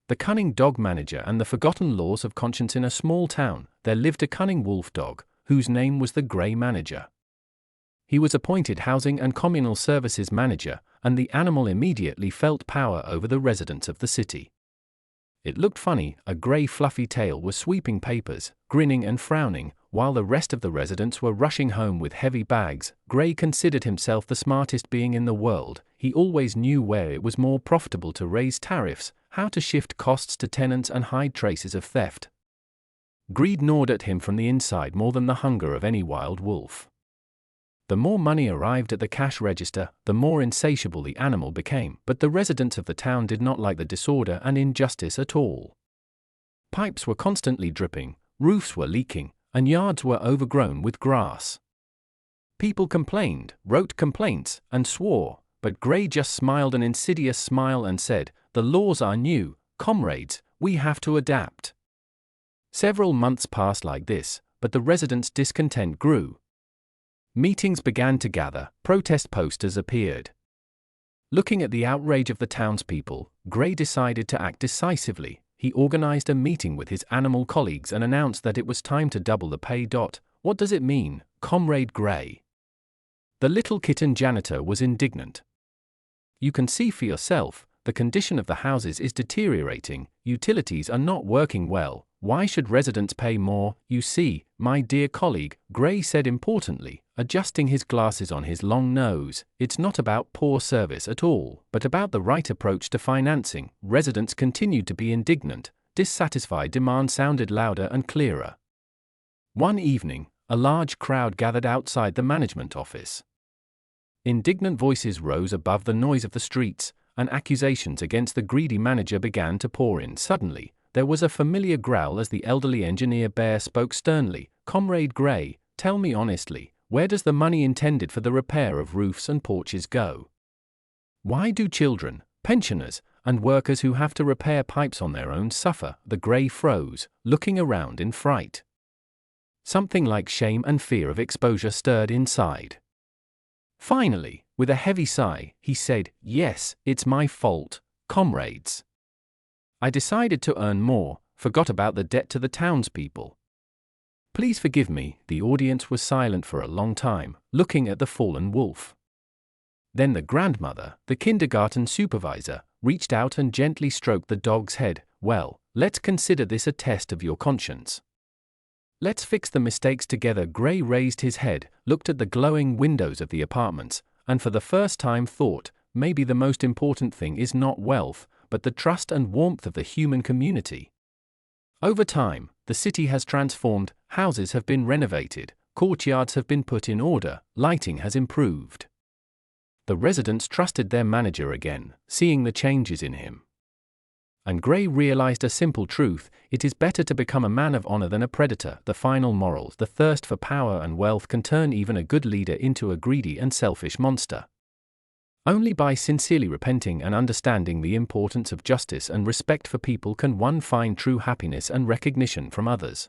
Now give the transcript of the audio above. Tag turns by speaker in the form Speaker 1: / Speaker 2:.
Speaker 1: The cunning dog manager and the forgotten laws of conscience. In a small town, there lived a cunning wolf dog, whose name was the Gray manager. He was appointed housing and communal services manager, and the animal immediately felt power over the residents of the city. It looked funny, a gray fluffy tail was sweeping papers, grinning and frowning, while the rest of the residents were rushing home with heavy bags. Gray considered himself the smartest being in the world. He always knew where it was more profitable to raise tariffs, how to shift costs to tenants and hide traces of theft. Greed gnawed at him from the inside more than the hunger of any wild wolf. The more money arrived at the cash register, the more insatiable the animal became. But the residents of the town did not like the disorder and injustice at all. Pipes were constantly dripping, roofs were leaking, and yards were overgrown with grass. People complained, wrote complaints, and swore, but Gray just smiled an insidious smile and said, "The laws are new, comrades, we have to adapt." Several months passed like this, but the residents' discontent grew. Meetings began to gather, protest posters appeared. Looking at the outrage of the townspeople, Gray decided to act decisively. He organized a meeting with his animal colleagues and announced that it was time to double the pay. What does it mean, Comrade Gray? The little kitten janitor was indignant. You can see for yourself, the condition of the houses is deteriorating, utilities are not working well, why should residents pay more? You see, my dear colleague, Gray said importantly, adjusting his glasses on his long nose, it's not about poor service at all, but about the right approach to financing. Residents continued to be indignant, dissatisfied. Demands sounded louder and clearer. One evening, a large crowd gathered outside the management office. Indignant voices rose above the noise of the streets, and accusations against the greedy manager began to pour in. Suddenly, there was a familiar growl as the elderly engineer bear spoke sternly, "Comrade Gray, tell me honestly, where does the money intended for the repair of roofs and porches go? Why do children, pensioners, and workers who have to repair pipes on their own suffer?" The Gray froze, looking around in fright. Something like shame and fear of exposure stirred inside. Finally, with a heavy sigh, he said, "Yes, it's my fault, comrades. I decided to earn more, forgot about the debt to the townspeople. Please forgive me." The audience was silent for a long time, looking at the fallen wolf. Then the grandmother, the kindergarten supervisor, reached out and gently stroked the dog's head. "Well, let's consider this a test of your conscience. Let's fix the mistakes together." Gray raised his head, looked at the glowing windows of the apartments, and for the first time thought, maybe the most important thing is not wealth, but the trust and warmth of the human community. Over time, the city has transformed, houses have been renovated, courtyards have been put in order, lighting has improved. The residents trusted their manager again, seeing the changes in him. And Gray realized a simple truth: it is better to become a man of honor than a predator. The final moral: the thirst for power and wealth can turn even a good leader into a greedy and selfish monster. Only by sincerely repenting and understanding the importance of justice and respect for people can one find true happiness and recognition from others.